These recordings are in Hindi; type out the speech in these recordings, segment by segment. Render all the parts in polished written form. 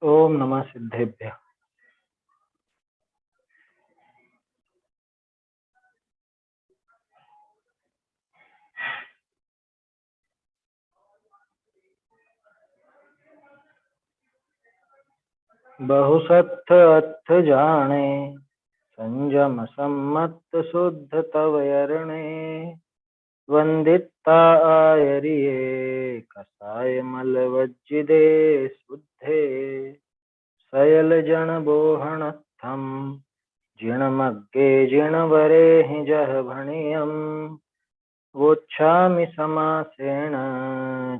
ओम नमः सिद्धेभ्य। बहुसत्थ अर्थ जाने, संयम सम्मत शुद्ध तव यरणे। वंदिता आयरिये कसाय मल वज्जिदे शुद्धे। सयल जन बोहणस्थम जिणमग्गे जिणवरे हि जह भणियम। वोच्छामि समासेन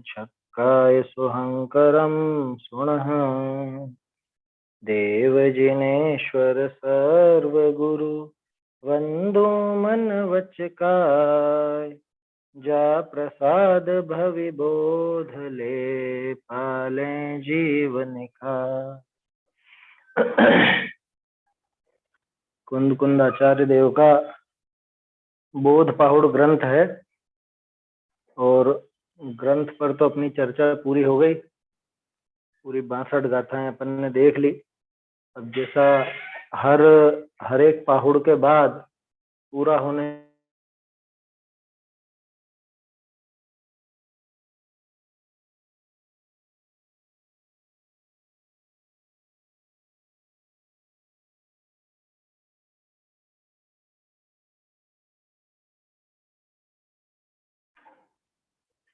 छक्काय सुहंकरम सुणः। देवजिनेश्वर सर्वगुरु वंदो मन वचकाय। जा प्रसाद भवि बोध ले पाले जीवन का। कुंद कुंद आचार्य देव का बोध पाहुड़ ग्रंथ है और ग्रंथ पर तो अपनी चर्चा पूरी हो गई। पूरी 62 गाथाएं अपन ने देख ली। अब जैसा हर एक पाहुड़ के बाद पूरा होने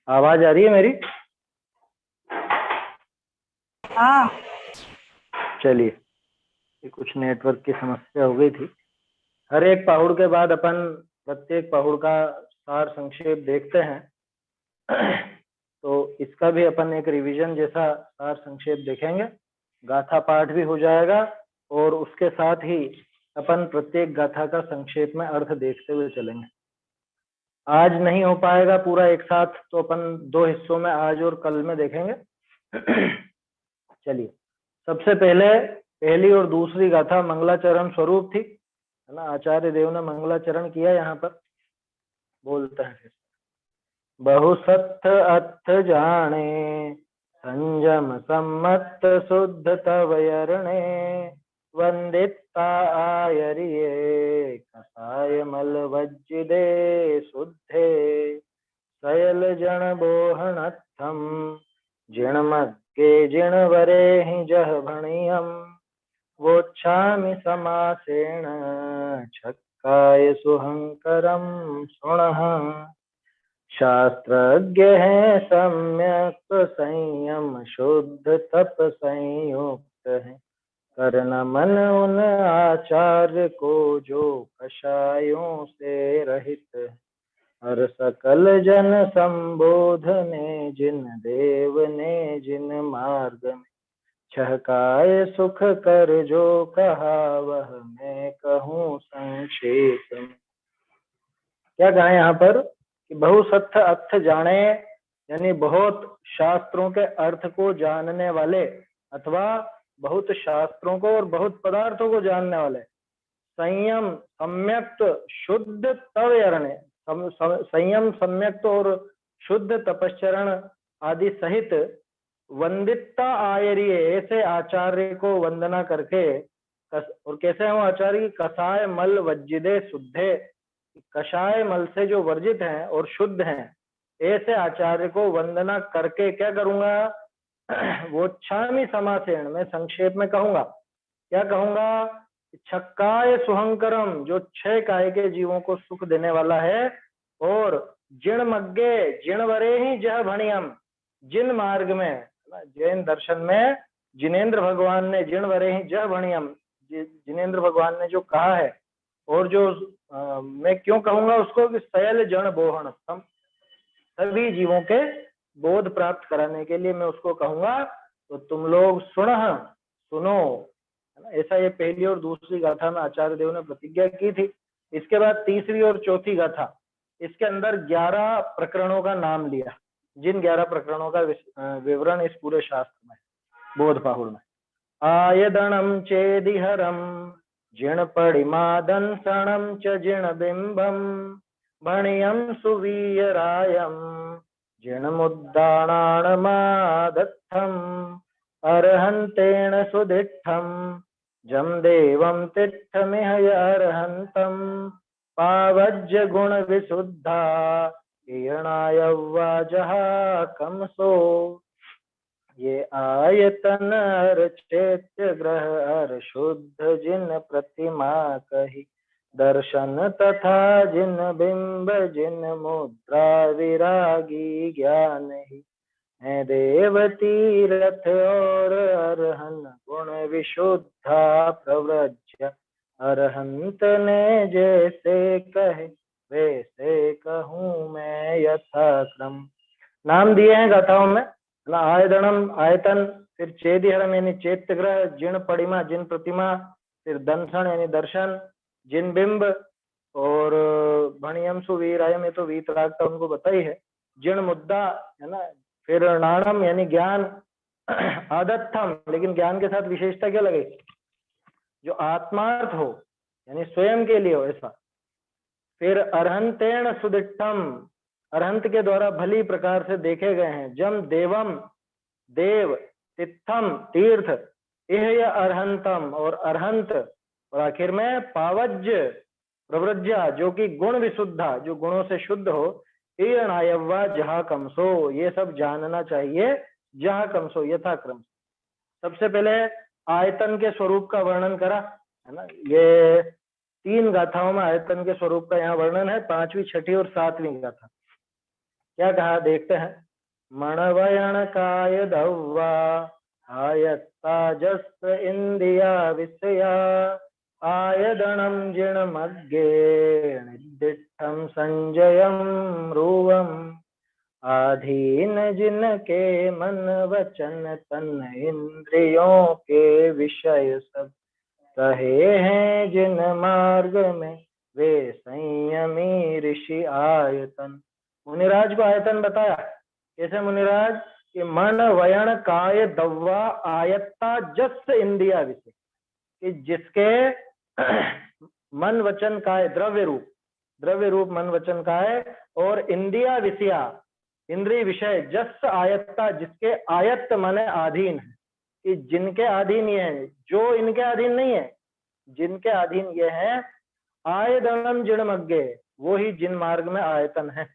आवाज आ रही है मेरी? हाँ। चलिए, कुछ नेटवर्क की समस्या हो गई थी। हर एक पहाड़ के बाद अपन प्रत्येक पहाड़ का सार संक्षेप देखते हैं। तो इसका भी अपन एक रिवीजन जैसा सार संक्षेप देखेंगे। गाथा पाठ भी हो जाएगा और उसके साथ ही अपन प्रत्येक गाथा का संक्षेप में अर्थ देखते हुए चलेंगे। आज नहीं हो पाएगा पूरा एक साथ, तो अपन 2 हिस्सों में आज और कल में देखेंगे। चलिए, सबसे पहले पहली और दूसरी गाथा मंगलाचरण स्वरूप थी, है ना। आचार्य देव ने मंगलाचरण किया। यहाँ पर बोलते हैं, बहुसत्थ अर्थ जाने, संयम सम्मत शुद्ध तव यरणे। वंदिता आयरिये कसाय मल वज्जिदे शुद्धे। सयल जन बोहणस्थम जिणमग्गे जिणवरे हि जह भणियम। वोच्छामि समासेन छक्काय सुहंकरम सुणः। शास्त्रज्ञ है सम्यक संयम शुद्ध तप संयुक्त है। करना मन उन आचार्य को जो कषायों से रहित है। हर सकल जन संबोधने जिन देव ने जिन मार्ग में। छहकाए सुख कर जो कहा वह मैं कहूँ संक्षेप में। क्या कहा यहाँ पर कि बहुसत्थ अर्थ जाने, यानी बहुत शास्त्रों के अर्थ को जानने वाले अथवा बहुत शास्त्रों को और बहुत पदार्थों को जानने वाले। संयम सम्यक्त शुद्ध तव यरणे, संयम सम्यक्त और शुद्ध तपश्चरण आदि सहित वंदिता आयरिये, ऐसे आचार्य को वंदना करके। और कैसे हो आचार्य? कसाय मल वज्जिदे शुद्धे, कषाय मल से जो वर्जित हैं और शुद्ध हैं, ऐसे आचार्य को वंदना करके क्या करूंगा? वोच्छामि समासेन, मैं संक्षेप में कहूंगा। क्या कहूंगा? छक्काय सुहंकरम, जो 6 काय के जीवों को सुख देने वाला है। और जिण मग्गे जिणवरे ही जह भणियम, जिन मार्ग में, जैन दर्शन में जिनेन्द्र भगवान ने जिणवरे ही जह भणियम, जिनेन्द्र भगवान ने जो कहा है, और जो मैं क्यों कहूंगा उसको कि सयल जन बोहणस्थम, सभी जीवों के बोध प्राप्त कराने के लिए मैं उसको कहूंगा। तो तुम लोग सुनो, है ना। ऐसा ये पहली और दूसरी गाथा में आचार्य देव ने प्रतिज्ञा की थी। इसके बाद तीसरी और चौथी गाथा, इसके अंदर 11 प्रकरणों का नाम लिया, जिन 11 प्रकरणों का विवरण इस पूरे शास्त्र में, बोध पाहुड़ में। आयदनम चेदिहरम जिण पड़िमादंसणम च जिण बिंबम। भणियम सुवीयरायम जिण मुद्दाणाणमादत्थम। अर्हन्तेन सुदिष्ठं जम देवं तिष्ठमिह अर्हन्तं पावज्य गुण विशुद्धा ईयणाय वाजः कमसो। ये आयतन अर चैत्य ग्रह अर शुद्ध जिन प्रतिमा कही दर्शन तथा जिन बिंब जिन मुद्रा विरागी ज्ञान ही है देव तीरथ और अरहन गुण विशुद्धा प्रव्रज्य अरहंत ने जैसे कहे वैसे कहूँ मैं यथाक्रम। नाम दिए हैं गाथाओं में ना, आयदनम आयतन, फिर चेदिहरम यानी चैत्यग्रह, जिन पड़िमा जिन प्रतिमा, फिर दंसन यानी दर्शन, जिन बिंब, और भणियम सुवीरायम ये तो वीतराग का उनको बताई है, जिन मुद्दा है ना, फिर नाणम यानी ज्ञान, आदत्थम लेकिन ज्ञान के साथ विशेषता क्या लगे, जो आत्मार्थ हो यानी स्वयं के लिए हो ऐसा। फिर अर्हंतेन सुदिष्टम, अरहंत के द्वारा भली प्रकार से देखे गए हैं, जम देवम देव, तिथम तीर्थ, इह अर्हंतम और अरहंत, और आखिर में पावज्य प्रव्रज्या जो कि गुण विशुद्धा जो गुणों से शुद्ध हो, ईयणायवा जहा कमसो ये सब जानना चाहिए, जहा कमसो यथाक्रम। सबसे पहले आयतन के स्वरूप का वर्णन करा है ना, ये 3 गाथाओं में आयतन के स्वरूप का यहाँ वर्णन है, 5वीं 6ठी और 7वीं गाथा। क्या कहा देखते हैं। मणवयण काय दव्वा आयत्ता जस्त इंदिया विषया आयदणम जिण मग्गे निर्दिष्टम संजयम रूवम आधीन जिनके मन वचन तन इंद्रियों के विषय सब कहे हैं जिन मार्ग में वे संयमी ऋषि आयतन। मुनिराज को आयतन बताया कैसे मुनिराज, कि मन वयण काय दव्वा आयत्ता जस इंद्रिया विषय, कि जिसके मन वचन काय द्रव्य रूप मन वचन काय और इंद्रिया विषया इंद्रिय विषय, जस आयत्ता जिसके आयत्त माने अधीन है, कि जिनके अधीन ये है, जो इनके अधीन नहीं है, जिनके अधीन ये है, आयदनम जिणमग्गे वो ही जिन मार्ग में आयतन है।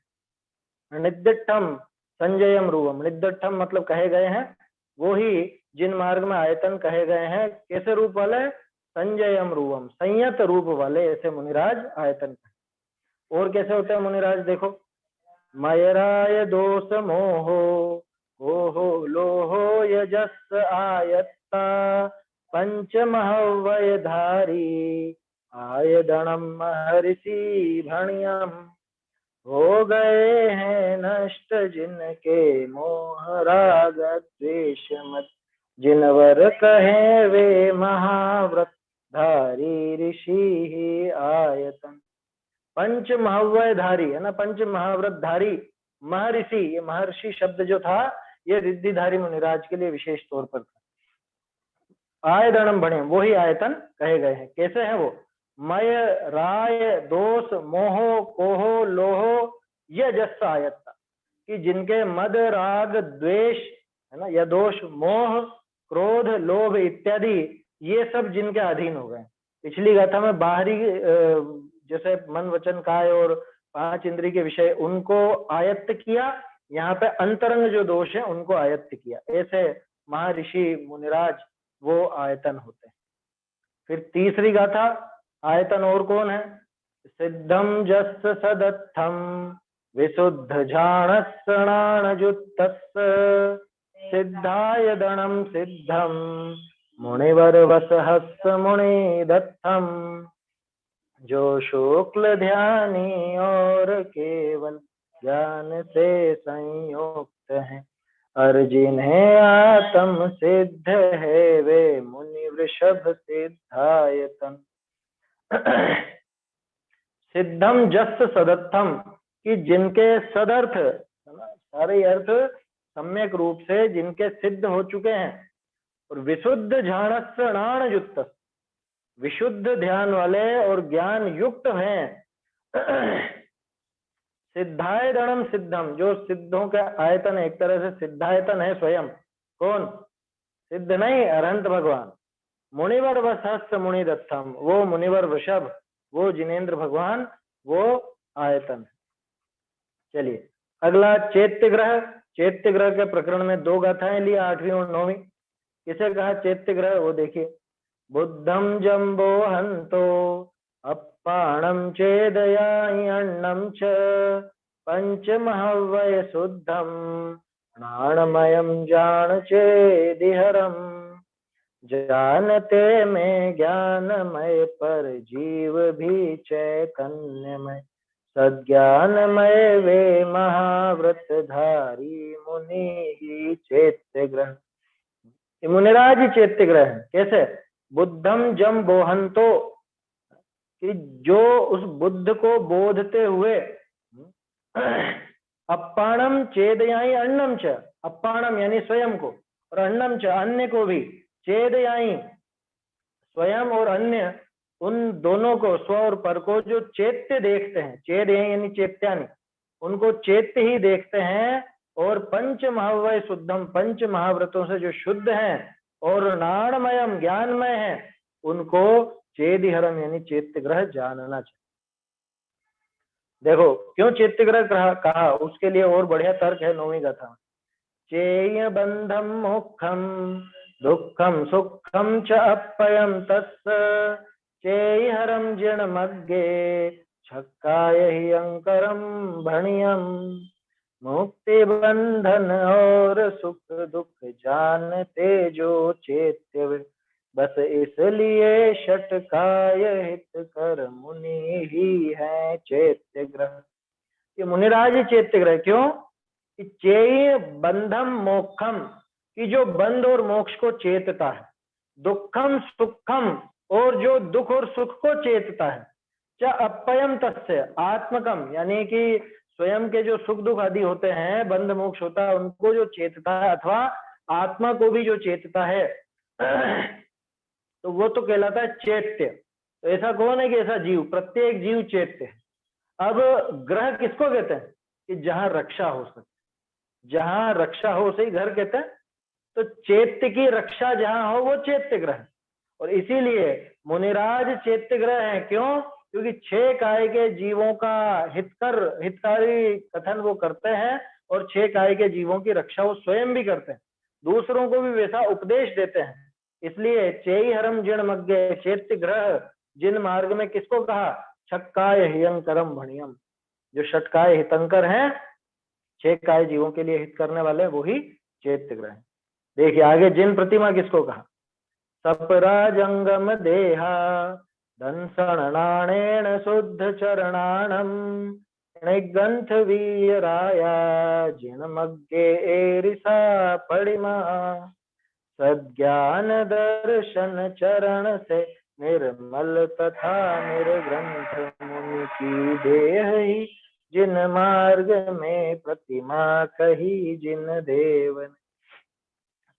निद्दिठम संजयम रूपम, निद्दिठम मतलब कहे गए हैं, वो ही जिन मार्ग में आयतन कहे गए हैं, कैसे रूप वाले, संजयम रूपम संयत रूप वाले, ऐसे मुनिराज आयतन। और कैसे होते हैं मुनिराज देखो, मयराय दोष मोहो ओहो लोहो यजस आयत्ता पंचमहवय धारी आयदणम महर्षि भणियम हो गए हैं नष्ट जिनके मोह राग द्वेष मत जिनवर कहे वे महाव्रत धारी ऋषि ही आयतन। पंच महाव्य धारी है ना, पंच महाव्रत धारी महर्षि, ये महर्षि शब्द जो था ये रिद्धिधारी मुनिराज के लिए विशेष तौर पर था। आयदनम बने वही आयतन कहे गए हैं, कैसे हैं वो, मय राय दोष मोहो कोहो लोहो ये जस आयत्ता, कि जिनके मद राग द्वेष है ना, या दोष मोह क्रोध लोभ इत्यादि ये सब जिनके अधीन हो गए। पिछली गाथा में बाहरी जैसे मन वचन काय और 5 इंद्रिय के विषय उनको आयत्त किया, यहाँ पे अंतरंग जो दोष है उनको आयत्त किया, ऐसे महर्षि मुनिराज वो आयतन होते हैं। फिर तीसरी गाथा, आयतन और कौन है, सिद्धम जस सदत्थम विशुद्ध झाणस्नाणजुत्तस् सिद्धायदणम सिद्धम मुनिवर वसहस मुनि दत्तम जो शुक्ल ध्यानी और केवल ज्ञान से संयुक्त है और जिन्हें आत्म सिद्ध है वे मुनि वृषभ सिद्धायतन। सिद्धम जस सदत्थम, कि जिनके सदर्थ सारे अर्थ सम्यक रूप से जिनके सिद्ध हो चुके हैं, और विशुद्ध झाणस्नाण युक्त विशुद्ध ध्यान वाले और ज्ञान युक्त हैं। सिद्धायतनम सिद्धम, जो सिद्धों का आयतन एक तरह से सिद्धायतन है स्वयं, कौन, सिद्ध नहीं, अरहंत भगवान। मुनिवर वशस्थ मुनि दत्तम, वो मुनिवर वृषभ, वो जिनेन्द्र भगवान, वो आयतन। चलिए अगला चैत्य ग्रह। चैत्य ग्रह के प्रकरण में 2 गाथाएं ली, 8वीं और 9वीं। किसे कहा चैत्य ग्रह, वो देखिए। बुद्धम जम्बो हंतो अप्पाणम चेदयाय अन्नम च पंचमहव्वय शुद्धम प्राणमयम जान चेदिहरम जानते में ज्ञानमय पर जीव भी चैतन्यमय सज्ञानमय वे महाव्रतधारी मुनि ही चैत्य ग्रह। मुनिराज ही चैत्य ग्रह है। कैसे? बुद्धम जम बोहंतो, कि जो उस बुद्ध को बोधते हुए अप्पाणम चेदयाई अन्नम च, अप्पाणम यानी स्वयं को, और अन्नम च अन्य को भी, चेदयाई स्वयं और अन्य, उन दोनों को, स्व और पर को जो चैत्य देखते हैं, चेदयाई यानी चैत्यानि, उनको चैत्य ही देखते हैं, और पंच महावय शुद्धम, पंच महाव्रतों से जो शुद्ध हैं और नाणमयम ज्ञानमय है, उनको चेदिहरम यानी चैत्य ग्रह जानना चाहिए। देखो क्यों चैत्य ग्रह कहा, उसके लिए और बढ़िया तर्क है 9वीं गाथा में। चेय बंधम मोक्षम दुखम सुखम च अपयम तस्य चेयहरम जिणमग्गे छक्काय हि अंकरम भणियम। मुक्ति बंधन और सुख दुख जानते जो चैत्य, बस इसलिए षटकाय हित कर मुनि ही है चैत्य ग्रह। ये मुनिराज चैत्य ग्रह क्यों? कि चेय बंधम मोक्षम, कि जो बंध और मोक्ष को चेतता है, दुखम सुखम, और जो दुख और सुख को चेतता है, च अपयम तस्य आत्मकम, यानी कि स्वयं के जो सुख दुख आदि होते हैं, बंध मोक्ष होता है, उनको जो चेतता है, अथवा आत्मा को भी जो चेतता है, तो वो तो कहलाता है चैत्य। तो ऐसा कौन है कि ऐसा जीव, प्रत्येक जीव चैत्य है। अब ग्रह किसको कहते हैं? कि जहां रक्षा हो सके, जहां रक्षा हो सही घर कहते हैं। तो चैत्य की रक्षा जहां हो वो चैत्य ग्रह, और इसीलिए मुनिराज चैत्य ग्रह है। क्यों? क्योंकि 6 काय के जीवों का हितकारी कथन वो करते हैं, और 6 काय के जीवों की रक्षा वो स्वयं भी करते हैं, दूसरों को भी वैसा उपदेश देते हैं। इसलिए चेई हरम जिण मग्गे, चैत्य ग्रह जिन मार्ग में किसको कहा? छक्काय हियंकरम भणियम, जो षटकाय हितंकर हैं, 6 काय जीवों के लिए हित करने वाले, वो ही चैत्य ग्रह। देखिए आगे जिन प्रतिमा किसको कहा? सपराजंगम देहा दंसणाणेन शुद्ध चरणाणम निगंथ वीराया जिनमग्गे एरिसा पड़िमा सज्ञान दर्शन चरण से निर्मल तथा निर्ग्रंथ मुनि की देह ही जिन मार्ग में प्रतिमा कही जिन देव ने।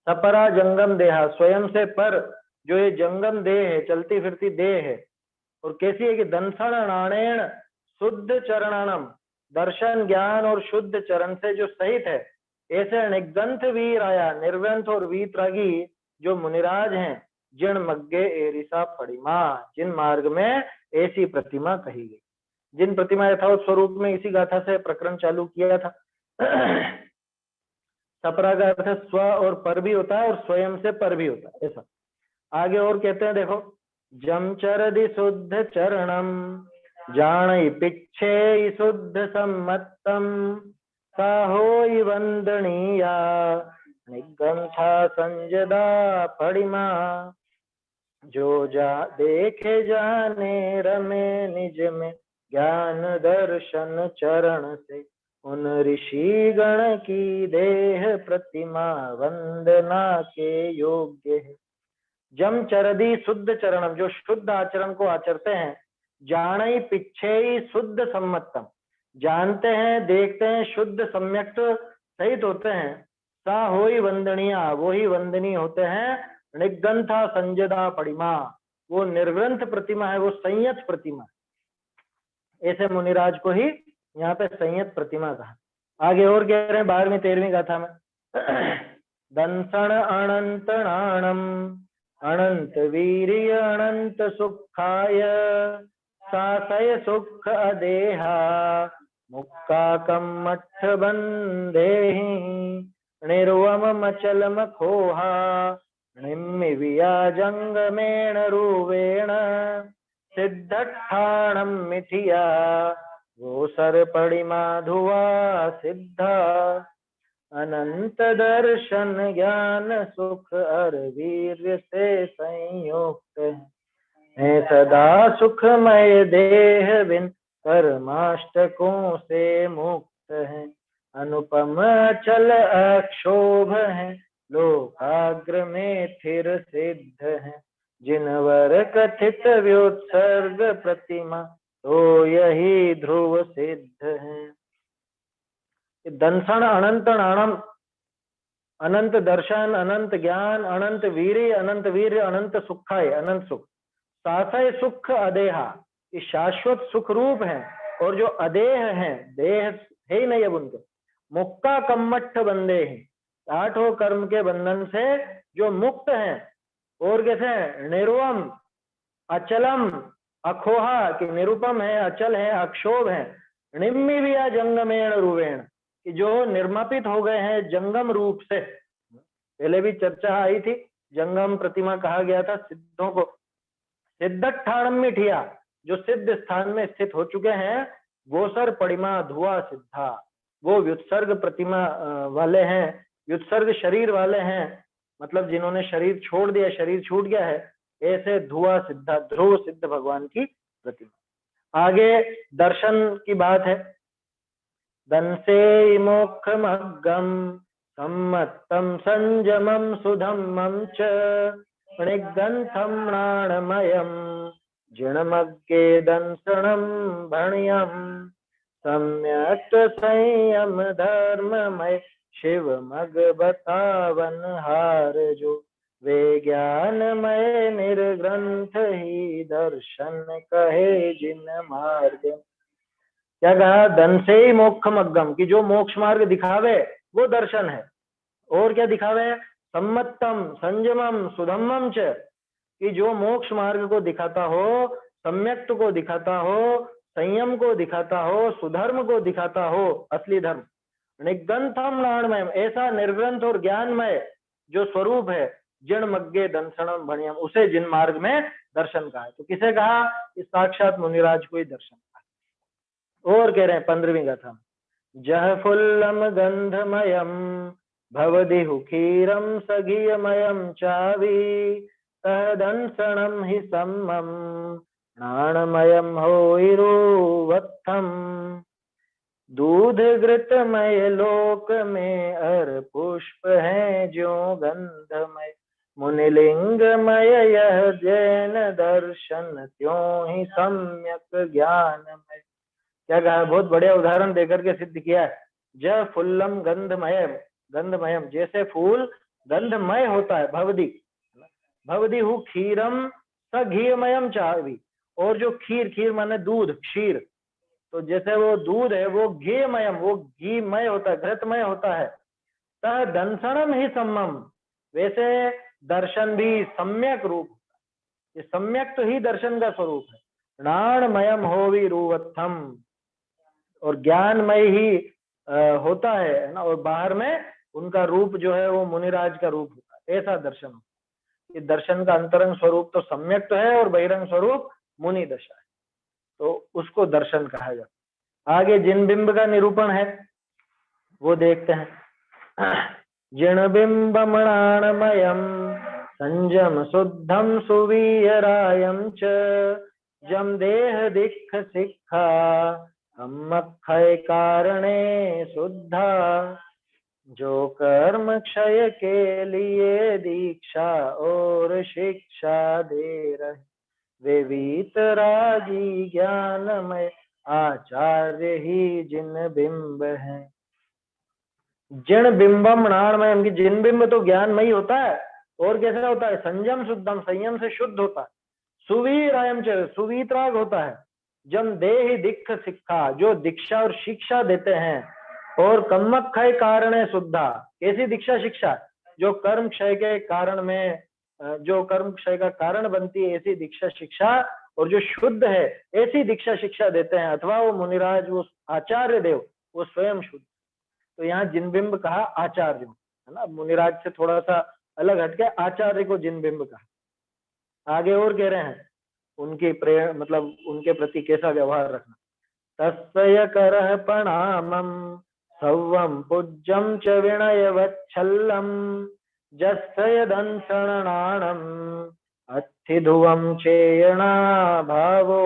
सपरा जंगम देहा, स्वयं से पर जो ये जंगम देह है, चलती फिरती देह है, और कैसी है कि दंसन नाणेण शुद्ध चरणनम, दर्शन ज्ञान और शुद्ध चरण से जो सहित है, ऐसे निगंथ वीर आया, निर्ग्रंथ और वीतरागी जो मुनिराज हैं, जिन मग्गे एरिसा पड़िमा, जिन मार्ग में ऐसी प्रतिमा कही गई। जिन प्रतिमा यथावत स्वरूप में इसी गाथा से प्रकरण चालू किया था। सपरा का अर्थ स्व और पर भी होता है, और स्वयं से पर भी होता है, ऐसा। आगे और कहते हैं, देखो, जमचरदि शुद्ध चरणम जान पिच्छे शुद्ध सम्मतम साहोई वंदनीया निगंथा संजदा पड़िमा जो जा देखे जाने रमे निज में ज्ञान दर्शन चरण से उन ऋषि गण की देह प्रतिमा वंदना के योग्य है। जम चरदी शुद्ध चरणम, जो शुद्ध आचरण को आचरते हैं, जान पिच्छे शुद्ध सम्मतम, जानते हैं देखते हैं शुद्ध सम्यक सहित होते हैं, सा होई वंदनिया, वो ही वंदनीय होते हैं, निगंथा संजदा पड़िमा, वो निर्ग्रंथ प्रतिमा है, वो संयत प्रतिमा है। ऐसे मुनिराज को ही यहाँ पे संयत प्रतिमा कहा। आगे और कह रहे हैं 12वीं 13वीं गाथा में, दंसण अनंत नाणम अनंत वीर्य अनंत सुखाय सासय सुख अदेहा मुक्काकम मठ बंदेहि निर्वममचल मखोहा निम्मिविया जंगमेण रूवेण सिद्धठाणम मिथिया वो सरपणिमा धुआ सिद्धा अनंत दर्शन ज्ञान सुख और वीर्य से संयुक्त है सदा सुखमय देह बिन कर्माष्टकों से मुक्त है अनुपम चल अक्षोभ है लोकाग्र में स्थिर सिद्ध है जिनवर कथित व्युत्सर्ग प्रतिमा तो यही ध्रुव सिद्ध है। दंसन अनंत नाणम, अनंत दर्शन, अनंत ज्ञान, अनंत वीर्य अनंत सुखाय, अनंत सुख, सासय सुख अदेहा, ये शाश्वत सुख रूप है। और जो अदेह है, देह है ही नहीं अब उनके, मुक्का कम्मठ बंदे हैं, आठों कर्म के बंधन से जो मुक्त हैं। और कैसे हैं? निर्वम अचलम अखोहा, कि निरुपम है, अचल है, अक्षोभ है। निम्मी भी जंगमेण रूपेण, कि जो निर्मापित हो गए हैं जंगम रूप से। पहले भी चर्चा आई थी, जंगम प्रतिमा कहा गया था सिद्धों को। सिद्धठाणम मिठिया, जो सिद्ध स्थान में स्थित हो चुके हैं, वो सर पड़िमा धुआ सिद्धा, वो व्युत्सर्ग प्रतिमा वाले हैं, व्युत्सर्ग शरीर वाले हैं, मतलब जिन्होंने शरीर छोड़ दिया, शरीर छूट गया है, ऐसे धुआ सिद्धा, ध्रुव सिद्ध भगवान की प्रतिमा। आगे दर्शन की बात है। दंसे मोक्षमग्गम सम्मत्तम संजमम सुधम्मम च निगंथम प्राणमयम जिणमग्गे दंसनम भण्यम सम्यक संयम धर्ममय शिव मग बतावन हार जो वे ज्ञानमय निर्ग्रंथ ही दर्शन कहे जिन मार्ग। क्या कहा? धन से ही मोक्षम अग्गम, की जो मोक्ष मार्ग दिखावे वो दर्शन है। और क्या दिखावे? सम्मतम संयमम सुधम्मम च, कि जो मोक्ष मार्ग को दिखाता हो, सम्यक्त को दिखाता हो, संयम को दिखाता हो, सुधर्म को दिखाता हो, असली धर्म। निगंथम नाणमय, ऐसा निर्ग्रंथ और ज्ञानमय जो स्वरूप है, जिण मग्गे दंसनम भणियम, उसे जिन मार्ग में दर्शन कहा है। तो किसे कहा? इस साक्षात मुनिराज को ही दर्शन कहा। और कह रहे हैं 15वीं गाथा, जह फुल्लम गंधमयम भवदिहु क्षीरम सघीयमयम चावी तह दंसनम ही सम्मम प्राणमयम होइरुवत्थम दूध घृतमय लोक में अर पुष्प है जो गंधमय मुनिलिंगमय यह जैन दर्शन त्यों ही सम्यक ज्ञानमय। क्या कहा? बहुत बढ़िया उदाहरण देकर के सिद्ध किया है। ज फुल्लम गंधमय, गंधमयम, जैसे फूल गंधमय होता है, भवदी भवदी हु क्षीरम स घीमयम चावी, और जो खीर, खीर माने दूध, क्षीर, तो जैसे वो दूध है वो घीमयम, वो घीमय होता है, घृतमय होता है। तह दंसनम ही सम्मम, वैसे दर्शन भी सम्यक रूप, ये सम्यक तो ही दर्शन का स्वरूप है। प्राणमयम होवि रूवत्थम, और ज्ञानमय ही होता है ना, और बाहर में उनका रूप जो है वो मुनिराज का रूप होता है, ऐसा दर्शन होता है। ये दर्शन का अंतरंग स्वरूप तो सम्यक तो है और बहिरंग स्वरूप मुनि दशा है, तो उसको दर्शन कहा जाता है। आगे जिन बिंब का निरूपण है वो देखते हैं। जिन बिंब मणाणमयम संजम शुद्धम सुवीरायम च जम देह दिख सिक्खा सम्मक्षय कारणे शुद्धा जो कर्म क्षय के लिए दीक्षा और शिक्षा दे रहे वे वीतरागी ज्ञानमय आचार्य ही जिन बिंब है। जिन बिंबम नाणमय, की जिन बिंब तो ज्ञानमय होता है, और कैसा होता है? संयम शुद्धम, संयम से शुद्ध होता है। सुवीरायम च, सुवीतराग होता है। जम देहि दिक्ख सिक्खा, जो दीक्षा और शिक्षा देते हैं। और कम्मक्षय कारण शुद्धा, कैसी दीक्षा शिक्षा? जो कर्म क्षय के कारण में जो कर्म क्षय का कारण बनती है ऐसी दीक्षा शिक्षा, और जो शुद्ध है ऐसी दीक्षा शिक्षा देते हैं, अथवा वो मुनिराज, वो आचार्य देव, वो स्वयं शुद्ध। तो यहाँ जिनबिंब कहा आचार्य, है ना, मुनिराज से थोड़ा सा अलग हटके आचार्य को जिनबिंब कहा। आगे और कह रहे हैं उनकी प्रेम, मतलब उनके प्रति कैसा व्यवहार रखना। तस्य करः प्रणामं सव्वं पूज्यं च विनयवच्छल्लं जस्य यदंसरणाणं अत्थिधुवं चेयणा भावो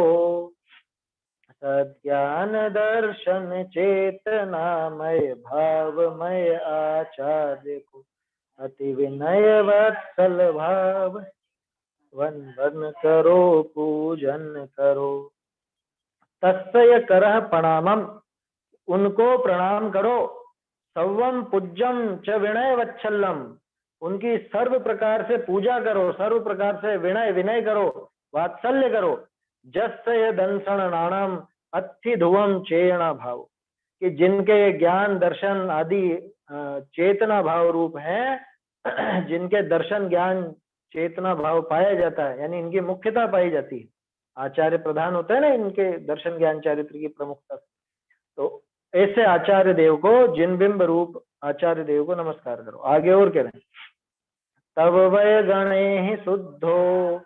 सज्ञान दर्शन चेतनामय भावमय आचार्य को अति विनय वत्सल भाव वन करो पूजन करो। तस्य करः प्रणामम, उनको प्रणाम करो, सव्वम पूज्यम च विनय वत्सल्यम, उनकी सर्व प्रकार से पूजा करो, सर्व प्रकार से विनय करो, वात्सल्य करो। जस्य दंसन नाणम अत्थि ध्रुवम चेतना भाव, कि जिनके ज्ञान दर्शन आदि चेतना भाव रूप है, जिनके दर्शन ज्ञान चेतना भाव पाया जाता है, यानी इनकी मुख्यता पाई जाती है, आचार्य प्रधान होता है ना इनके दर्शन ज्ञान चारित्र की प्रमुखता। तो ऐसे आचार्य देव को, जिनबिंब रूप आचार्य देव को नमस्कार करो। आगे और कह रहे हैं, तब वय गणे शुद्धो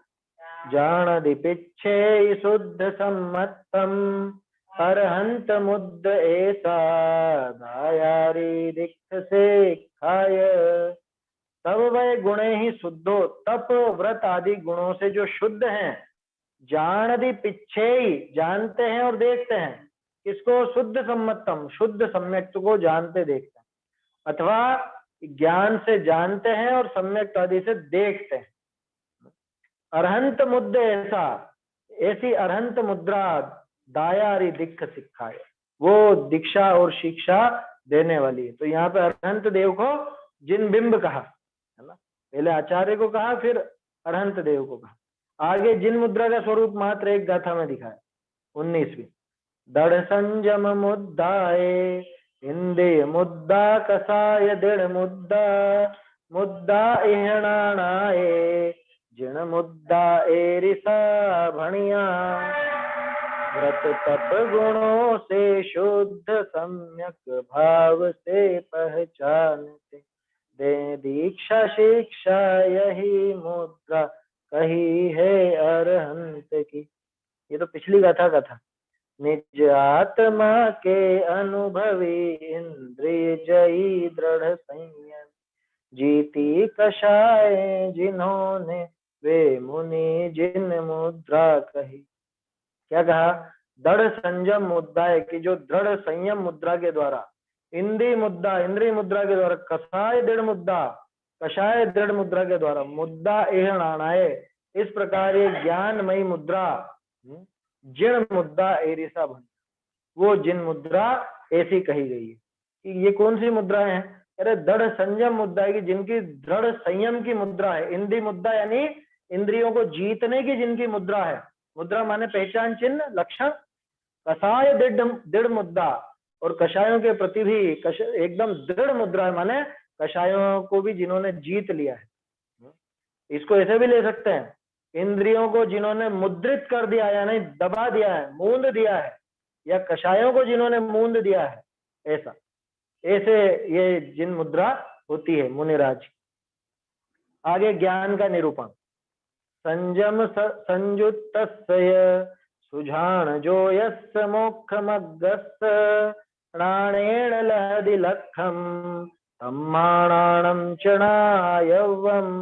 जानदि पिच्छे शुद्ध सम्मतम अरहंत मुद्द ऐसा दायारी दिक्ष से खाय। तब वह गुणे ही शुद्धो, तप व्रत आदि गुणों से जो शुद्ध हैं, जानदि पिच्छे, जानते हैं और देखते हैं, किसको? शुद्ध सम्मतम, शुद्ध सम्यक्त को जानते देखते हैं, अथवा ज्ञान से जानते हैं और सम्यक्त आदि से देखते हैं। अरहंत मुद्दे ऐसा, ऐसी अरहंत मुद्रा दायारी दिक्ख सिखाए, वो दीक्षा और शिक्षा देने वाली है। तो यहाँ पे अरहंत देव को जिनबिंब कहा, है ना, पहले आचार्य को कहा, फिर अरहंत देव को कहा। आगे जिन मुद्रा का स्वरूप मात्र एक गाथा में दिखाया, 19वीं। दृढ़ संयम मुद्दाए इंद्रिय मुद्दा कसाय दृढ़ मुद्दा मुद्दा इहणाणाए जिण मुद्दा एरिसा भणिया व्रत तप गुणों से शुद्ध सम्यक भाव से पहचानते दे दीक्षा शिक्षा यही मुद्रा कही है अरहंत की। ये तो पिछली गाथा का था। निज आत्मा के अनुभवी इंद्रिय जयी दृढ़ संयम जीती कषाय जिन्होंने वे मुनि जिन मुद्रा कही। क्या कहा? दृढ़ संयम मुद्रा है कि जो दृढ़ संयम मुद्रा के द्वारा, इंद्रिय मुद्रा के द्वारा, कषाय दृढ़ मुद्रा, कषाय दृढ़ मुद्रा के द्वारा, मुद्दा एह नाणाए, इस प्रकार ये ज्ञानमयी मुद्रा, जिन मुद्दा एरिसा बन, वो जिन मुद्रा ऐसी कही गई है। कि ये कौन सी मुद्रा है? अरे दृढ़ संयम मुद्रा है कि जिनकी दृढ़ संयम की मुद्रा है। इंद्रिय मुद्रा यानी इंद्रियों को जीतने की जिनकी मुद्रा है। मुद्रा माने पहचान चिन्ह लक्षण। कषाय दृढ़ मुद्रा, और कषायों के प्रति भी एकदम दृढ़ मुद्रा है, माने कषायों को भी जिन्होंने जीत लिया है। इसको ऐसे भी ले सकते हैं, इंद्रियों को जिन्होंने मुद्रित कर दिया, यानी दबा दिया है, मूंद दिया है, या कषायों को जिन्होंने मूंद दिया है, ऐसा, ऐसे ये जिन मुद्रा होती है मुनिराज। आगे ज्ञान का निरूपण। संयम संयुक्तस्य सुझान जो यस्य मोक्षमग्गस्य प्राणेन लहदि लक्खं तम्माणानं च नायवम्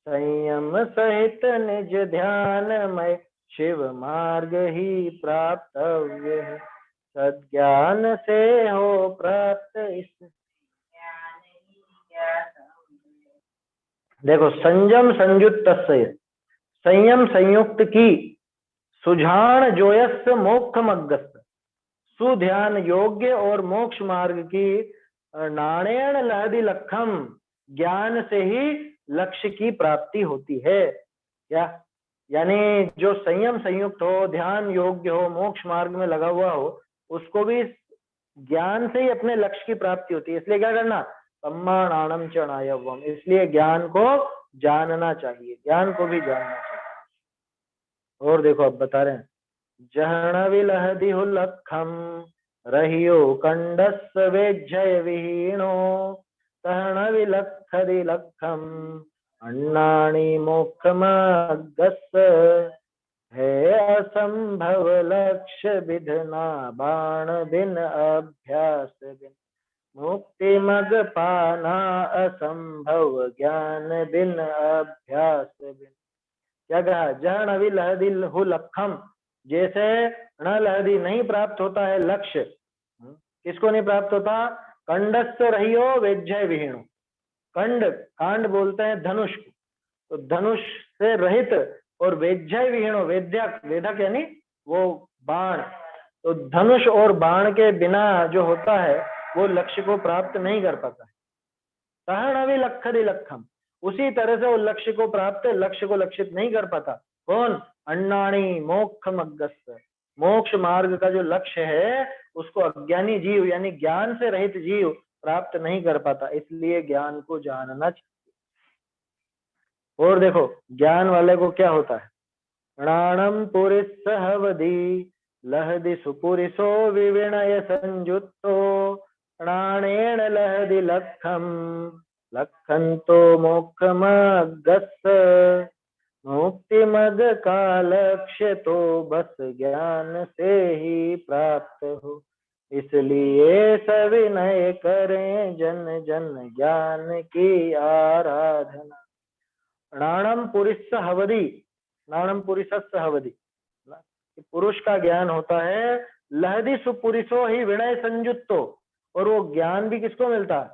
संयम सहित निज ध्यानमय शिव मार्ग ही प्राप्तव्य है। सद्ज्ञान से हो प्राप्त इस। देखो, संयम संयुक्त, संयम संयुक्त की, सुझान जोयस्य मोक्षमग्गस्य, सुध्यान योग्य और मोक्ष मार्ग की, नाणेन लहदि लक्खम, ज्ञान से ही लक्ष्य की प्राप्ति होती है। क्या? यानी जो संयम संयुक्त हो, ध्यान योग्य हो, मोक्ष मार्ग में लगा हुआ हो, उसको भी ज्ञान से ही अपने लक्ष्य की प्राप्ति होती है। इसलिए क्या करना? सम्मानानम च नायवम, इसलिए ज्ञान को जानना चाहिए, ज्ञान को भी जानना चाहिए। और देखो अब बता रहे हैं, जहण विलहदिहु लखम रहियो कंडस वेज्जय विहीणो तहण विलखदि लखम अन्नाणि मोक्षमागस है असंभव लक्ष्य विधना बाण बिन अभ्यास बिन मुक्ति मग पाना असंभव ज्ञान बिन अभ्यास बिन। क्या कहा, जहण विलहदि हु लखम, जैसे ण लहदी नहीं प्राप्त होता है लक्ष्य, किसको नहीं प्राप्त होता, कंडस्थ रहियो वेज्जय विहीणो, कंड कांड बोलते हैं धनुष को, तो धनुष से रहित और वेज्जय विहीणो, वेद्यक वेदक यानी वो बाण, तो धनुष और बाण के बिना जो होता है वो लक्ष्य को प्राप्त नहीं कर पाता है। सहण विलखदि लखम, उसी तरह से वो लक्ष्य को प्राप्त, लक्ष्य को लक्षित नहीं कर पाता। कौन, अन्नाणी मोक्षमग्गस्य, मोक्ष मार्ग का जो लक्ष्य है उसको अज्ञानी जीव यानी ज्ञान से रहित जीव प्राप्त नहीं कर पाता, इसलिए ज्ञान को जानना चाहिए। और देखो ज्ञान वाले को क्या होता है, प्राणम पुरिस हवदी लहदि सुपुरिसो विविणय संयुक्तो प्राणेन लहदि लखम लखंतो मोक्षमगस्य मुक्ति मग का लक्ष्य तो बस ज्ञान से ही प्राप्त हो, इसलिए सविनय करें जन जन ज्ञान की आराधना। प्राणम पुरिस हवदी, प्राणम पुरुष हवदी, पुरुष का ज्ञान होता है, लहदी सुपुरुषो ही विनय संयुक्तो, और वो ज्ञान भी किसको मिलता है,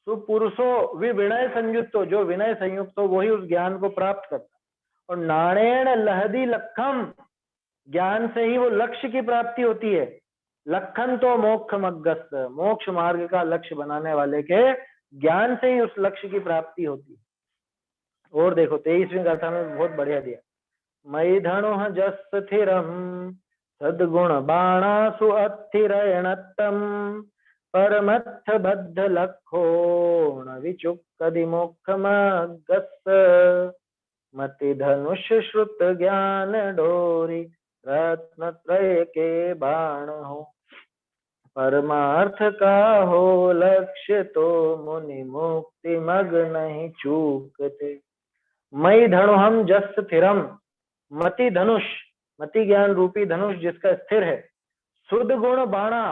सुपुरुषो भी विनय संयुक्तो, जो विनय संयुक्त हो वही उस ज्ञान को प्राप्त करता है। और नाणेण लहदी लखम, ज्ञान से ही वो लक्ष्य की प्राप्ति होती है। लखन तो मोक्ष मग्गस्त, मोक्ष मार्ग का लक्ष्य बनाने वाले के ज्ञान से ही उस लक्ष्य की प्राप्ति होती है। और देखो 23वीं गाथा में बहुत बढ़िया दिया, मयि धनु जस स्थिरम सद्गुण बाणासु अत्थिरयणत्तम परमत्थ बद्ध लखो न विचुक्कदि मोक्षमग्गस्य मति धनुष श्रुत ज्ञान डोरी रत्न त्रय के बाण हो, परमार्थ का हो लक्ष्य तो मुनि मुक्ति मग नहीं चूकते। मई धनु हम जस स्थिरम, मति धनुष, मति ज्ञान रूपी धनुष जिसका स्थिर है, शुद्ध गुण बाणा,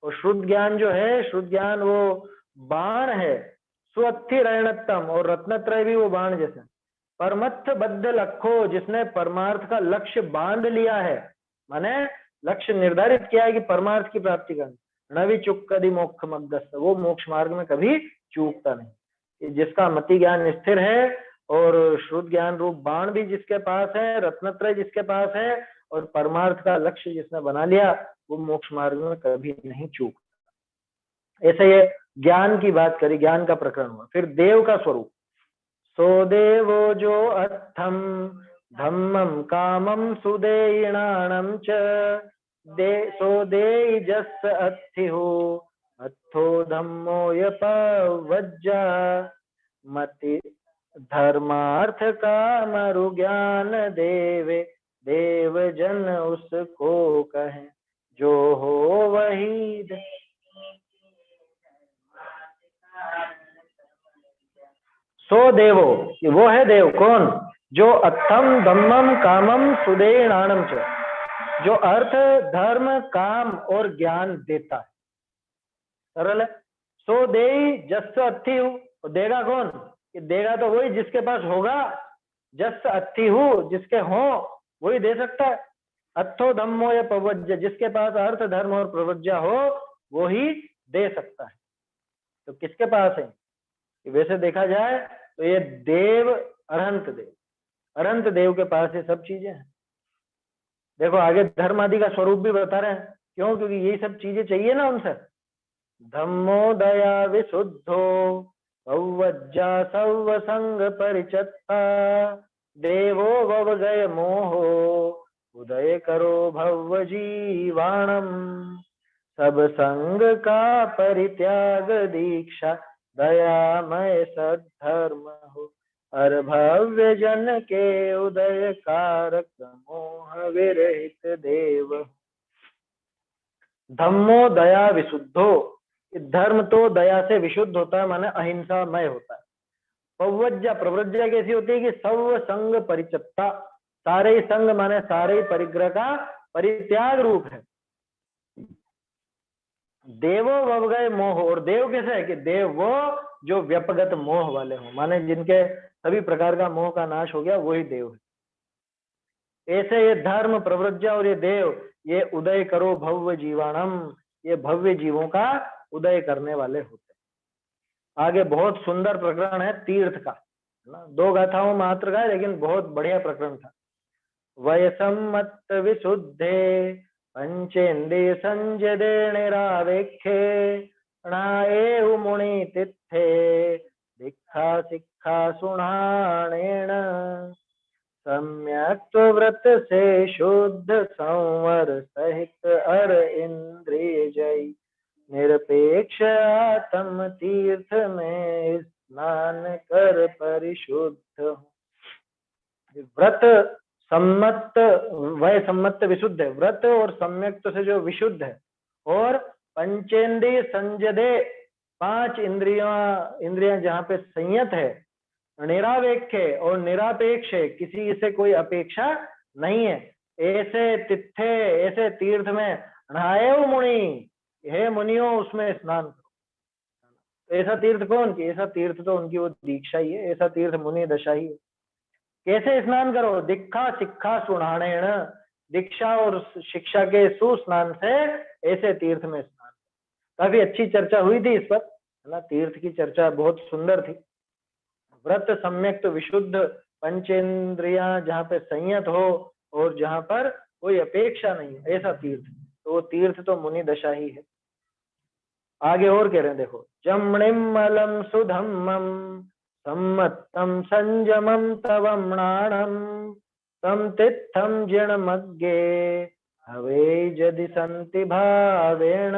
और शुद्ध ज्ञान जो है, शुद्ध ज्ञान वो बाण है, स्वत्थि रणत्तम, और रत्नत्रय भी वो बाण जैसे, परमत्थ बद्ध लखो, जिसने परमार्थ का लक्ष्य बांध लिया है, माने लक्ष्य निर्धारित किया है कि परमार्थ की प्राप्ति करनी, नवी चुक्कदि मोक्ष मग्गस्त, वो मोक्ष मार्ग में कभी चूकता नहीं। जिसका मति ज्ञान स्थिर है और शुद्ध ज्ञान रूप बाण भी जिसके पास है, रत्नत्रय जिसके पास है, और परमार्थ का लक्ष्य जिसने बना लिया, वो मोक्ष मार्ग में कभी नहीं चूकता। ऐसे ये ज्ञान की बात करी, ज्ञान का प्रकरण हुआ। फिर देव का स्वरूप, सो देवो जो अर्थम धम्मम कामम सुदेयिणाणम च दे सो देयजस् अत्थिहु अर्थो धम्मो यपवज्जा मति धर्मार्थ कामरु ज्ञान देवे देव जन उसको कहे जो हो वही सो देवो, वो है देव कौन, जो अर्थम धम्मम कामम सुदेयिणाणम च, जो अर्थ धर्म काम और ज्ञान देता है, सरल है। सो देई जस अर्थी हूँ, देगा कौन, कि देगा तो वही जिसके पास होगा, जस अर्थी हूँ, जिसके हो वही दे सकता है। अर्थो धम्मो या प्रवज्य, जिसके पास अर्थ धर्म और प्रवज्या हो वो ही दे सकता है। तो किसके पास है, वैसे देखा जाए तो ये देव अरहंत देव, अरहंत देव के पास ये सब चीजें हैं। देखो आगे धर्म आदि का स्वरूप भी बता रहे हैं, क्यों, क्योंकि यही सब चीजें चाहिए ना उनसे। धम्मो दया विशुद्धो भवज्जा सर्व संग परिचत्ता देवो भव गय मोहो उदय करो भव जीवाणम सब संग का परित्याग दीक्षा, दयामय सद्धर्म हो। हर भव्य जन के उदय कारक, मोह विरहित देव। धम्मो दया विशुद्धो, धर्म तो दया से विशुद्ध होता है, माने अहिंसामय होता है। पवज्जा, प्रव्रज्जा कैसी होती है कि सर्व संग परिचत्ता, सारे ही संग माने सारे ही परिग्रह का परित्याग रूप है। देवो ववगय मोह, और देव कैसे है कि देव वो जो व्यपगत मोह वाले हो, माने जिनके सभी प्रकार का मोह का नाश हो गया, वही देव है। ऐसे ये धर्म, प्रव्रज्जा और ये देव, ये उदय करो भव्य जीवाणम, ये भव्य जीवों का उदय करने वाले होते हैं। आगे बहुत सुंदर प्रकरण है तीर्थ का, है ना, 2 गाथाओं मात्र का है, लेकिन बहुत बढ़िया प्रकरण था। वयसम्मत विशुद्धे पंचेन्द्रिय संजदे निरावेख्ये, णाएहु मुनि तित्थे दीक्षा शिक्षा सुनाणेन। सम्यक व्रत से शुद्ध संवर सहित अर इंद्रिय जय, निरपेक्ष आत्म तीर्थ में स्नान कर परिशुद्ध। व्रत सम्मत, वह सम्मत विशुद्ध है, व्रत और सम्यक से जो विशुद्ध है, और पंचेंद्रिय संजदे, 5 इंद्रियां जहाँ पे संयत है, निरावेक्ष और निरापेक्ष है, किसी से कोई अपेक्षा नहीं है, ऐसे तिथे, ऐसे तीर्थ में नहाए मुनि, हे मुनियों उसमें स्नान करो। ऐसा तीर्थ कौन की, ऐसा तीर्थ तो उनकी वो दीक्षा ही है, ऐसा तीर्थ मुनि दशा ही है। कैसे स्नान करो, दीक्षा शिक्षा सुनाणेन, दीक्षा और शिक्षा के सुस्नान से ऐसे तीर्थ में स्नान। काफी अच्छी चर्चा हुई थी इस पर, है ना, तीर्थ की चर्चा बहुत सुंदर थी। व्रत सम्यक तो विशुद्ध, पंचेंद्रियां जहाँ पे संयत हो और जहाँ पर कोई अपेक्षा नहीं है, ऐसा तीर्थ, तो वो तीर्थ तो मुनि दशा ही है। आगे और कह रहे हैं, देखो, जमणिमलम सुधम्मम सम्मत्तम संजमम तवम्णाणम, तम तित्थम जिणमग्गे हवे यदि संति भावेण।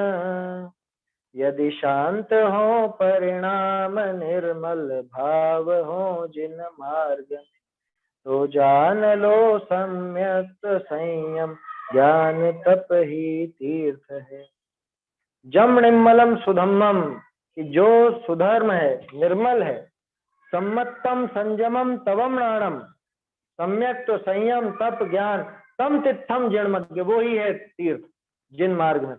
यदि शांत हो परिणाम निर्मल भाव हो जिन मार्ग, तो जान लो सम्यक संयम ज्ञान तप ही तीर्थ है। जम निर्मलम सुधम्मम, कि जो सुधर्म है, निर्मल है, सम्मतम संयमम तवम नाणम, सम्यक तो संयम तप ज्ञान, तम तित्थम जन्मज्ञ, वो ही है तीर्थ जिन मार्ग में।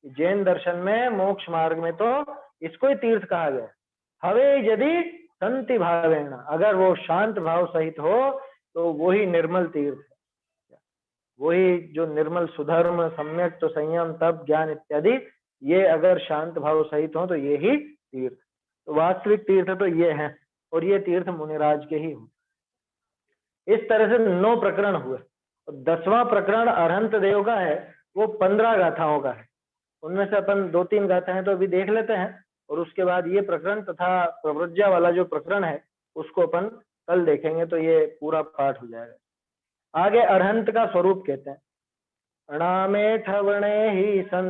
जैन दर्शन में मोक्ष मार्ग में तो इसको ही तीर्थ कहा गया। हवे यदि संति भावेण, अगर वो शांत भाव सहित हो तो वही निर्मल तीर्थ है, वही जो निर्मल सुधर्म, सम्यक तो संयम तप ज्ञान इत्यादि, ये अगर शांत भाव सहित हो तो ये ही तीर्थ, तो वास्तविक तीर्थ तो ये है, और ये तीर्थ मुनिराज के ही हो। इस तरह से 9 प्रकरण हुए, और 10वां प्रकरण अरहंत देव का है, वो 15 गाथाओं का है। उनमें से अपन 2-3 गाथाएं तो अभी देख लेते हैं, और उसके बाद ये प्रकरण तथा प्रव्रज्जा वाला जो प्रकरण है उसको अपन कल देखेंगे, तो ये पूरा पाठ हो जाएगा। आगे अरहंत का स्वरूप कहते हैं, अणामे ठवणे ही सन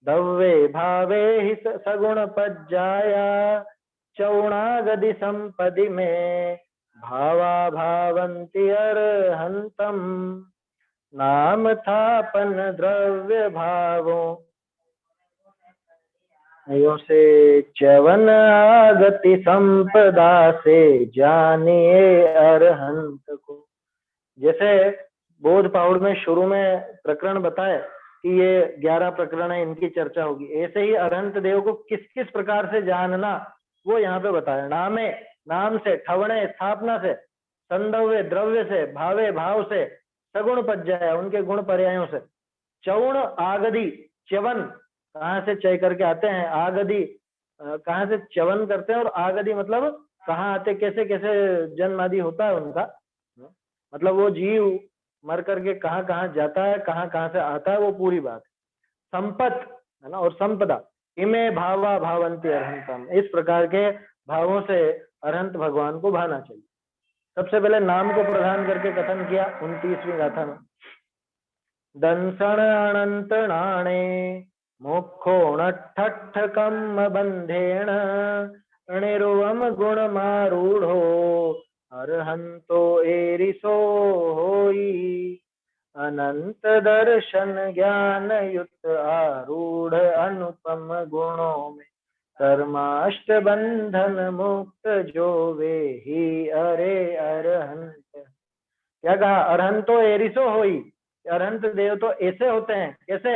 दव्वे भावे ही सगुण पज्जाया, चौणागदि संपदि में भावा भावंति अरहंतम। नाम थापन द्रव्य भावों से च्यवन आगति संपदा से, जानिए अरहंत को। जैसे बोध पहाड़ में शुरू में प्रकरण बताए कि ये 11 प्रकरण है, इनकी चर्चा होगी, ऐसे ही अरहंत देव को किस किस प्रकार से जानना वो यहाँ पे बताया। नामे, नाम से, ठवणे स्थापना से, संदव्य द्रव्य से, भावे भाव से, सगुण पज्जाया उनके गुण पर्यायों से, चौण आगदि च्यवन, कहाँ से चय करके आते हैं, आगदि कहाँ से च्यवन करते हैं, और आगदि मतलब कहाँ आते, कैसे कैसे जन्म आदि होता है उनका, मतलब वो जीव मर करके कहाँ कहाँ जाता है, कहाँ कहाँ से आता है, वो पूरी बात। संपत है ना, और संपदा, इमे भावा भावंती अरहंतम, इस प्रकार के भावों से अरहंत भगवान को भाना चाहिए। सबसे पहले नाम को प्रदान करके कथन किया 29वीं गाथा में, दंसण अनंत नाणे मुखोणठ्ठकम् बंधेन निर्वम गुणमारूढ़ो अरहंतो एरिसो होई अनंत दर्शन ज्ञान युक्त आरूढ़ अनुपम गुणों में कर्माष्ट बंधन मुक्त जो वे ही अरे अरहंत। क्या कहा? अरहंतो एरिसो होई, अरहंत देव तो ऐसे होते हैं। कैसे?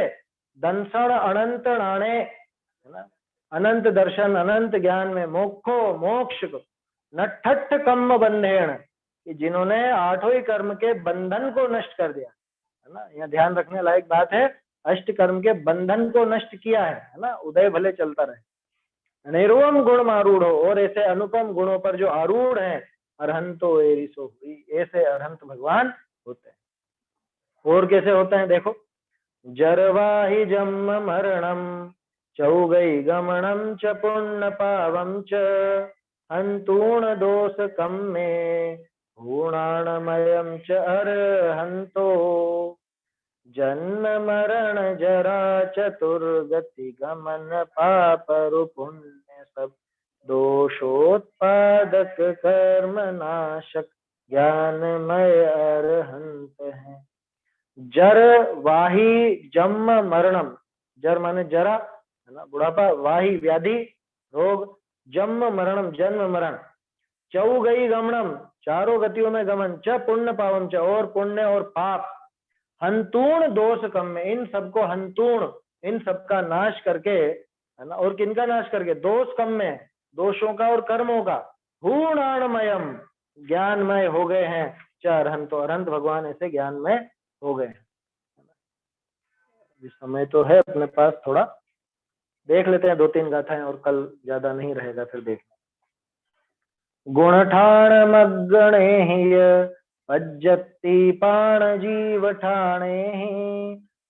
दंसण अनंत नाणे, है ना, अनंत दर्शन अनंत ज्ञान में मोक्षो मोक्ष को नठठ कम्म बंधेण, कि जिन्होंने आठों ही कर्म के बंधन को नष्ट कर दिया, है ना। यहाँ ध्यान रखने लायक बात है, अष्ट कर्म के बंधन को नष्ट किया है ना, उदय भले चलता रहे। निर्वम गुण आरूढ़ हो, और ऐसे अनुपम गुणों पर जो आरूढ़ है, अरहंतो एरिसो हुई, ऐसे अरहंत भगवान होते हैं। और कैसे होते हैं देखो, जरवाहि जन्म मरणम चौगई गमनम च पुण्य पावम च हंतूण दोष कम में गुणाणमयम च अरहंतो जन्म मरण जरा चतुर्गति गमन पाप पुण्य सब दोषोत्पादक कर्म नाशक ज्ञानमय अरहंत है। जर वाही जन्म मरणम, जर माने जरा, है ना, बुढ़ापा, वाही व्याधि रोग, जन्म मरणम जन्म मरण, चौगई गमनम चारों गतियों में गमन, च पुण्य पावम च और पुण्य और पाप, हंतूण दोष कम में, इन सबको हंतूण, इन सबका नाश करके, है ना, और किनका नाश करके? दोष कम में, दोषों का और कर्मों का, हूणाणमयम ज्ञानमय हो गए हैं, च अरहंत, तो अरहंत भगवान ऐसे ज्ञानमय हो गए। इस समय तो है अपने पास, थोड़ा देख लेते हैं 2-3 गाथाएं, और कल ज्यादा नहीं रहेगा फिर देख। गुणठाण मग्गणे पज्जति पाण जीव ठाणे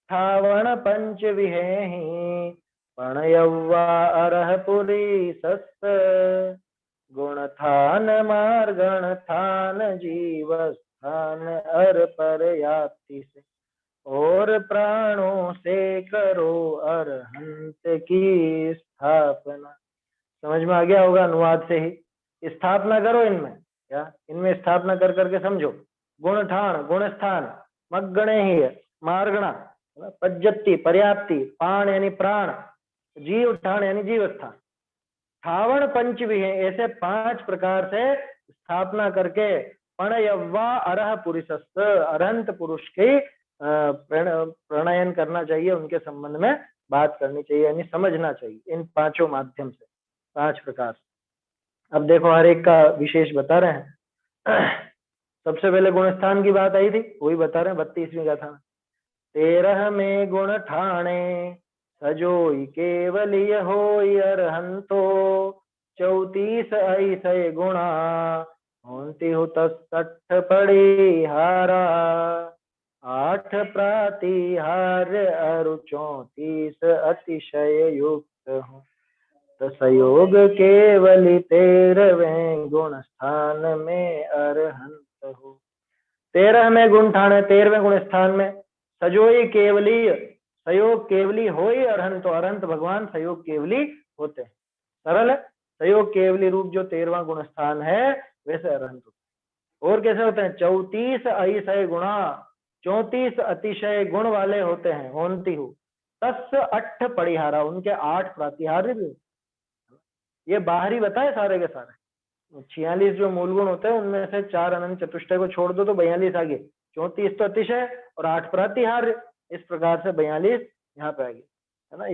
ठावण पंच विहे पणयव्वा अरहपुरी सस्त गुणथान मार्गण थान जीव स्थान अर पर याति से और प्राणों से करो अरहंत की स्थापना। समझ में आ गया होगा अनुवाद से ही। स्थापना करो इनमें, क्या इनमें स्थापना कर करके समझो। गुण ठाण गुण स्थान, मग्गणे ही मार्गणा, पज्जति पर्याप्ति, पाण यानी प्राण, जीव ठाण यानी जीव स्थान, ठावण पंच भी है, ऐसे 5 प्रकार से स्थापना करके प्रणयव्वा अरह पुरुषस्थ, अरहंत पुरुष की प्रणयन करना चाहिए, उनके संबंध में बात करनी चाहिए, यानी समझना चाहिए इन 5 माध्यम से, 5 प्रकार। अब देखो हर एक का विशेष बता रहे हैं। सबसे पहले गुणस्थान की बात आई थी, वही बता रहे हैं 32वीं गाथा। 13 में गुण ठाणे सजोई केवलिय होई अरहंतो 34 ऐसे गुणा होंति हो 60 पड़ी हारा 8 प्रातिहार अरु 34 अतिशय युक्त हो तसयोग केवली 13वें गुण स्थान में अरहंत हो। 13 में गुण ठाणे, 13वें गुण स्थान में सजोई केवली, सयोग केवली होई अरहंत, तो अरहंत भगवान सयोग केवली होते हैं। सरल है, सयोग केवली रूप जो 13वां गुण स्थान है वैसे अरहंत होते। और कैसे होते हैं? 34 अतिशय गुणा, 34 अतिशय गुण वाले होते हैं, होंती हूँ तस् 8 परिहारा, उनके 8 प्रातिहार्य भी। ये बाहरी बताए सारे के सारे। 46 जो मूल गुण होते हैं उनमें से 4 अनंत चतुष्टय को छोड़ दो तो 42 आ गए, 34 तो अतिशय और 8 प्रातिहार्य, इस प्रकार से 42 यहाँ पे आ गए, है ना।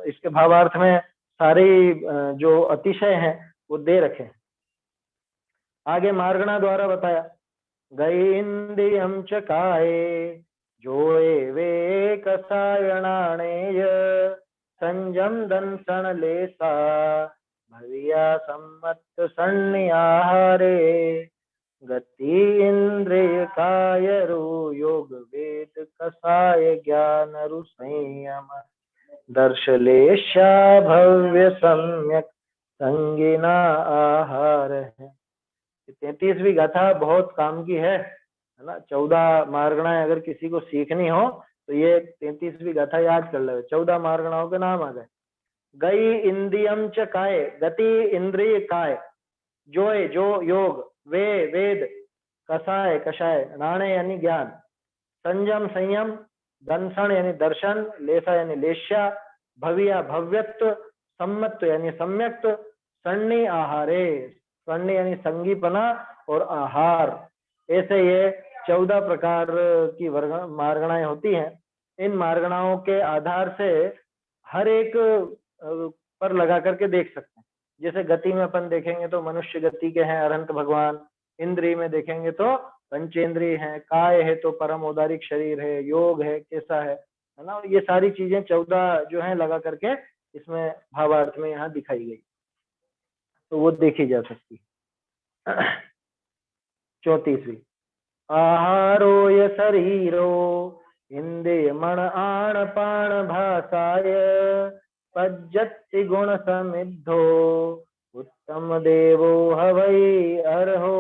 इसके भावार्थ में सारी जो अतिशय हैं वो दे रखे। आगे मार्गणा द्वारा बताया, गई इंद्रियम च काये जोए वे कसायणाणेय संजम दंसन लेसा भविया सम्मत सन्निहारे गति इंद्रिय कायरु योग वेद कसाय ज्ञान रु संयम दर्शलेशा भव्य सम्यक संगिना आहार है। 33वीं गाथा बहुत काम की है ना। 14 मार्गणाएं अगर किसी को सीखनी हो तो ये 33वीं गाथा याद कर लो। 14 मार्गणाओं के नाम आ गए। गई इंद्रियम च काय, गति इंद्रिय काय, जोय जो योग, वे वेद, कसाय कषाय, राणे यानी ज्ञान, संयम संयम, दंसन यानी दर्शन, लेसा यानी लेश्या, भविया भव्यत्व, सम्मत्व यानी सम्यक्त, सन्नी आहारे, सन्नी यानी संगीपना और आहार। ऐसे ये 14 प्रकार की मार्गणाएं होती हैं। इन मार्गणाओं के आधार से हर एक पर लगा करके देख सकते हैं। जैसे गति में अपन देखेंगे तो मनुष्य गति के हैं अरहंत भगवान, इंद्रिय में देखेंगे तो पंचेंद्रिय है, काय है तो परम औदारिक शरीर है, योग है कैसा है ना। ये सारी चीजें 14 जो है लगा करके इसमें भावार्थ में यहाँ दिखाई गई, तो वो देखी जा सकती है। 34वीं, आहारो य शरीरो इंद्रिय मन आण पाण भासाय, पज्जति गुण समिद्धो उत्तम देवो हवै अर्हो।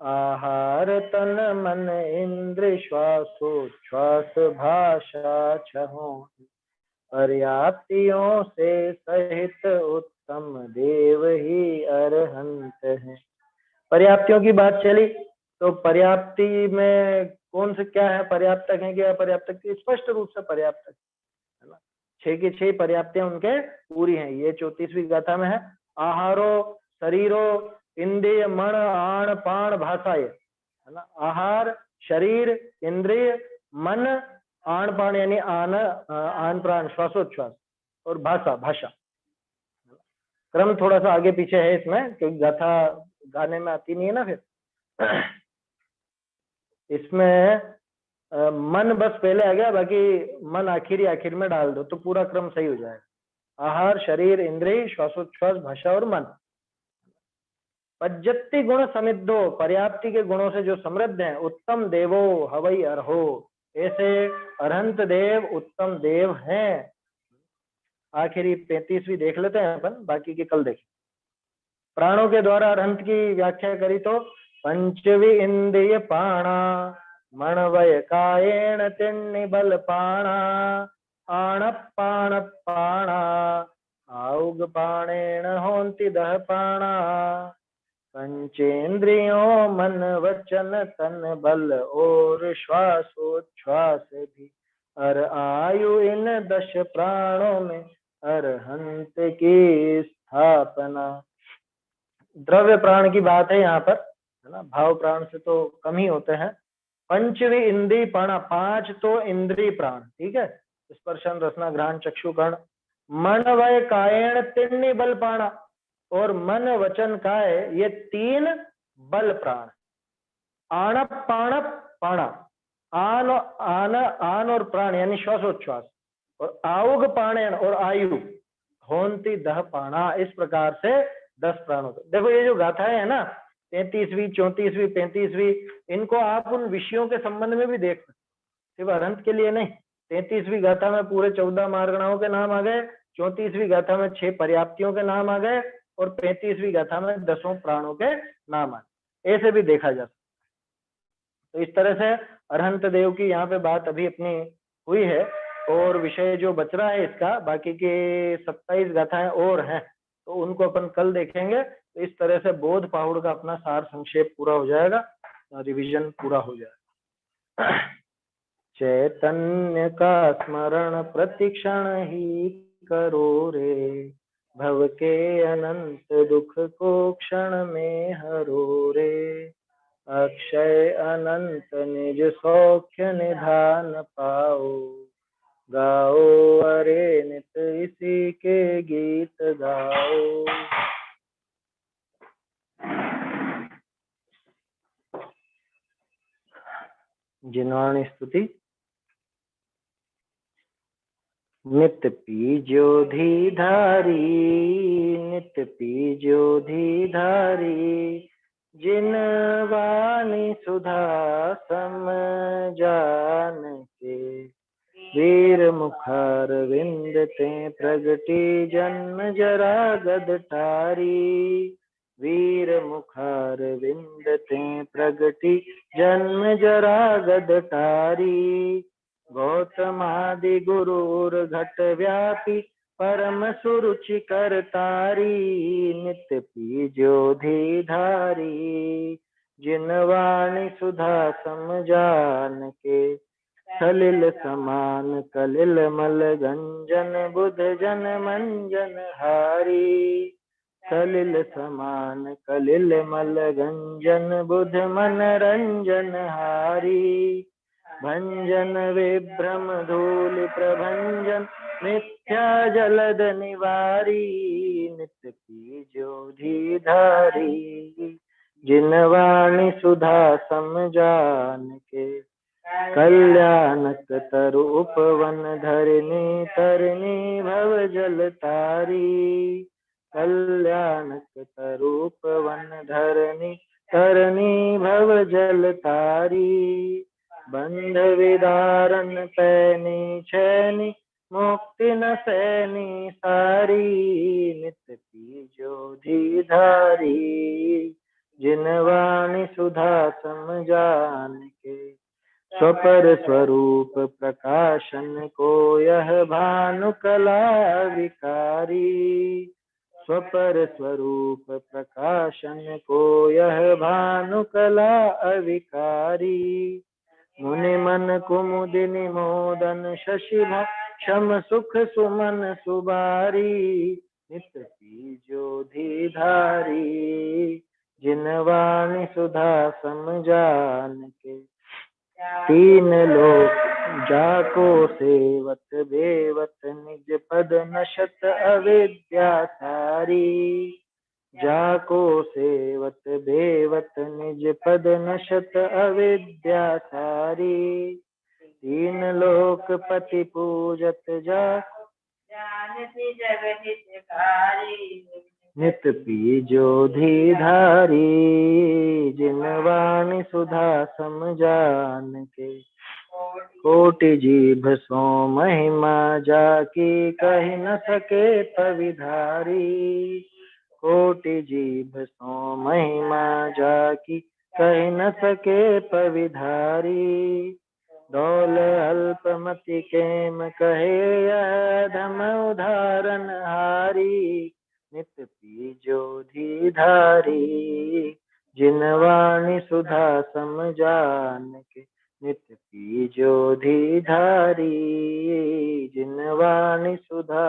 आहार तन मन इंद्र श्वासोच्छ्वास भाषा छहो, पर्याप्तियों से सहित उत्तम देव ही अरहंत है। पर्याप्तियों की बात चली तो पर्याप्ति में कौन से क्या है, पर्याप्तक है क्या अपर्याप्तक? स्पष्ट रूप से पर्याप्तक है ना। 6 की 6 पर्याप्तियां उनके पूरी हैं। ये 34वीं गाथा में है। आहारो शरीरो इंद्रिय मन आण पाण भाषाय, है ना। आहार शरीर इंद्रिय मन आण प्राण यानी आन प्राण श्वासोच्छ्वास और भाषा भाषा। क्रम थोड़ा सा आगे पीछे है इसमें क्योंकि गाथा गाने में आती नहीं है ना। फिर इसमें मन बस पहले आ गया, बाकी मन आखिर में डाल दो तो पूरा क्रम सही हो जाएगा। आहार शरीर इंद्रिय श्वासोच्छ्वास भाषा और मन। पज्जति गुण समिद्धो, पर्याप्ति के गुणों से जो समृद्ध हैं। उत्तम देवो हवई अर्हो, ऐसे अरहंत देव उत्तम देव हैं। आखिरी 35वीं देख लेते हैं अपन, बाकी की कल देखें। प्राणों के द्वारा अरहंत की व्याख्या करी तो पंचवी इंद्रिय पाणा, मणवय कायेण तिन्नि बल पाणा, आण पाण पाणा, आउग पाणेण होन्ति दह पाणा, पंचेंद्रियों मन वचन तन बल और श्वासोच्छ्वास भी, अर आयु इन 10 प्राणों में अरहंत की स्थापना। द्रव्य प्राण की बात है यहाँ पर, है ना। भाव प्राण से तो कम ही होते हैं। पंचवी इंद्रिय प्राण, 5 तो इंद्रिय प्राण, ठीक है। स्पर्शन रसना घ्राण चक्षु कर्ण। मन वय कायेण तिन्नि बल प्राणा, और मन वचन काय ये 3 बल प्राण। आणप पाणप पाणा, आन आन आन और प्राण यानी श्वासोच्छ्वास, और आउग पाणेण और आयु, होन्ति दह पाणा। इस प्रकार से 10 प्राणों। देखो ये जो गाथाएं है ना 33वीं 34वीं 35वीं, इनको आप उन विषयों के संबंध में भी देख सकते, सिर्फ अरहंत के लिए नहीं। 33वीं गाथा में पूरे 14 मार्गणाओं के नाम आ गए, 34वीं गाथा में 6 पर्याप्तियों के नाम आ गए, और 35वीं गाथा में 10 प्राणों के नाम आ गए। ऐसे भी देखा जा सकता। तो इस तरह से अरहंत देव की यहाँ पे बात अभी अपनी हुई है, और विषय जो बच रहा है इसका, बाकी के 27 गाथाएं और हैं, तो उनको अपन कल देखेंगे। तो इस तरह से बोध पाहुड़ का अपना सार संक्षेप पूरा हो जाएगा, रिवीजन पूरा हो जाएगा। चैतन्य का स्मरण प्रतिक्षण ही करो रे, भव के अनंत दुख को क्षण में हरो रे, अक्षय अनंत निज सौख्य निधान पाओ, गाओ अरे नित इसी के गीत गाओ। जिनवाणी स्तुति। नित्य पीजोधी धारी, नित्य पीजोधी धारी, जिन वाणी सुधा सम जान के, वीर मुखार विंद ते प्रगटी जन्म जरा गद ठारी, वीर मुखार विंद ते प्रगटी जन्म जरा गद ठारी, गौतमादि गुरुर्घट व्यापी परम सुरुचि करतारी नित्य पीजोधि धारी जिन वाणी सुधा समझान के सलिल समान कलिल मल गंजन बुध जन मंजन हारी सलिल समान कलिल मल गंजन बुध मन रंजन हारी भंजन विभ्रम धूल प्रभंजन मिथ्या जलद निवारी नित्य पीजोधि धारी जिन वाणी सुधा समझान के कल्याणक तरु उपवन धरनी तरनी भव जल तारी कल्याणक तरु उपवन धरनी तरनी भव जल तारी बंध विदारण पैनी छैनी मुक्ति न सैनी सारी नित्य पीजोधि धारी जिन वाणी सुधा समझान के स्वपर स्वरूप प्रकाशन को यह भानु कला विकारी स्वपर स्वरूप प्रकाशन को यह भानु कला अविकारी मुनि मन कुमुदिनी मोदन शशि क्षम सुख सुमन सुबारी नित्य पीजोधि धारी जिन वाणी सुधा समझान के तीन लोक जाको सेवत बेवत निज पद नशत अविद्या सारी जाको सेवत बेवत निज पद नशत अविद्या सारी तीन लोक पति पूजत जा जानती जग हितकारी नित्य पीजोधि धारी जिन वाणी सुधा समझान के कोटि जीभ सो महिमा जाकी कही न सके पविधारी कोटि जीभ सो महिमा जाकी कही न सके पविधारी डोल अल्पमति केम कहे यह धम उदाहरण हारी नित्य पीजोधि धारी जिन वाणी सुधा समझान के नित्य पीजोधि धारी जिन वाणी सुधा